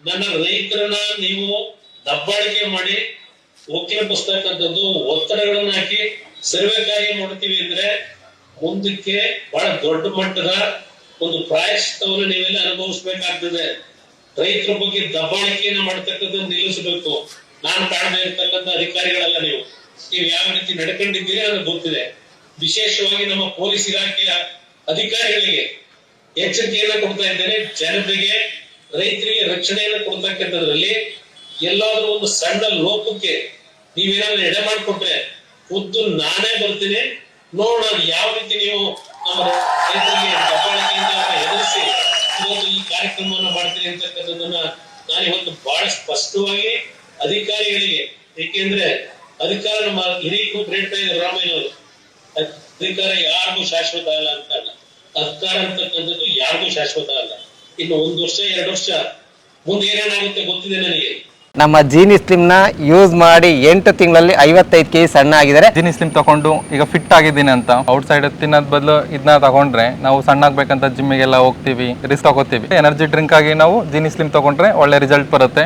ನನ್ನ ರೈತರನ್ನ ನೀವು ದಬ್ಬಾಳಿಕೆ ಮಾಡಿ ಒಕ್ಕಿರಪಿಸ್ತಕ್ಕಂಥದ್ದು, ಒತ್ತಡಗಳನ್ನ ಹಾಕಿ ಸರ್ವೆ ಕಾರ್ಯ ಮಾಡ್ತೀವಿ ಅಂದ್ರೆ ಮುಂದಕ್ಕೆ ಬಹಳ ದೊಡ್ಡ ಮಟ್ಟದ ಒಂದು ಪ್ರಾಯಶ್ಚಿತ್ತವನ್ನು ನೀವೆಲ್ಲ ಅನುಭವಿಸ್ಬೇಕಾಗ್ತದೆ. ರೈತರ ಬಗ್ಗೆ ದಬ್ಬಾಳಿಕೆಯನ್ನ ಮಾಡ್ತಕ್ಕಂಥದ್ದು ನಿಲ್ಲಿಸಬೇಕು. ನಾನು ಕಾಣದೇ ಇರ್ತಕ್ಕಂಥ ಅಧಿಕಾರಿಗಳಲ್ಲ ನೀವು ಯಾವ ರೀತಿ ನಡ್ಕೊಂಡಿದ್ದೀರಿ ಅನ್ನೋದು ಗೊತ್ತಿದೆ. ವಿಶೇಷವಾಗಿ ನಮ್ಮ ಪೊಲೀಸ್ ಇಲಾಖೆಯ ಅಧಿಕಾರಿಗಳಿಗೆ ಎಚ್ಚರಿಕೆಯನ್ನ ಕೊಡ್ತಾ ಇದ್ದೇನೆ. ಜನತೆಗೆ, ರೈತರಿಗೆ ರಕ್ಷಣೆಯನ್ನು ಕೊಡ್ತಕ್ಕಂಥದ್ರಲ್ಲಿ ಎಲ್ಲಾದ್ರೂ ಒಂದು ಸಣ್ಣ ಲೋಪಕ್ಕೆ ನೀವೇನಾದ್ರೂ ಎಡೆ ಮಾಡಿಕೊಟ್ರೆ ಖುದ್ದು ನಾನೇ ಬರ್ತೀನಿ, ನೋಡೋಣ ಯಾವ ರೀತಿ ನೀವು ನಮ್ಮ ರೈತರಿಗೆ ದಬ್ಬಾಳಿಕೆಯಿಂದ ಎದುರಿಸಿ ಇವತ್ತು ಈ ಕಾರ್ಯಕ್ರಮವನ್ನು ಮಾಡ್ತೀನಿ ಅಂತಕ್ಕಂಥದ್ದನ್ನ ನಾನು ಇವತ್ತು ಬಹಳ ಸ್ಪಷ್ಟವಾಗಿ ಅಧಿಕಾರಿಗಳಿಗೆ, ಏಕೆಂದ್ರೆ ಅಧಿಕಾರ ನಮ್ಮ ಹಿರಿಯರು ಹೇಳ್ತಾ ಇದ್ದಾರೆ ರಾಮಯ್ಯನವರು, ಅಧಿಕಾರ ಯಾರಿಗೂ ಶಾಶ್ವತ ಅಲ್ಲ ಅಂತ. ಅಧಿಕಾರ ಅಂತಕ್ಕಂಥದ್ದು ಯಾರಿಗೂ ಶಾಶ್ವತ ಅಲ್ಲ. ಇನ್ನು 1 ವರ್ಷ 2 ವರ್ಷ ಮುಂದೆ ಏನೇನಾಗುತ್ತೆ ಗೊತ್ತಿದೆ ನನಗೆ. ನಮ್ಮ ಜೀನಿ ಸ್ಲಿಮ್ ನ ಯೂಸ್ ಮಾಡಿ 8 ತಿಂಗಳಲ್ಲಿ 55 kg ಸಣ್ಣ ಆಗಿದ್ದಾರೆ. ಜೀನಿ ಸ್ಲಿಮ್ ತಗೊಂಡು ಈಗ ಫಿಟ್ ಆಗಿದ್ದೀನಿ ಅಂತ ಔಟ್ ಸೈಡ್ ತಿನ್ನೋದ್ ಬದಲು ಇದನ್ನ ತಗೊಂಡ್ರೆ ನಾವು ಸಣ್ಣ ಆಗ್ಬೇಕಂತ ಜಿಮ್ಮಿಗೆಲ್ಲ ಹೋಗ್ತೀವಿ, ರಿಸ್ಕ್ ತಗೋತೀವಿ. ಎನರ್ಜಿ ಡ್ರಿಂಕ್ ಆಗಿ ನಾವು ಜೀನಿ ಸ್ಲಿಮ್ ತಗೊಂಡ್ರೆ ಒಳ್ಳೆ ರಿಸಲ್ಟ್ ಬರುತ್ತೆ.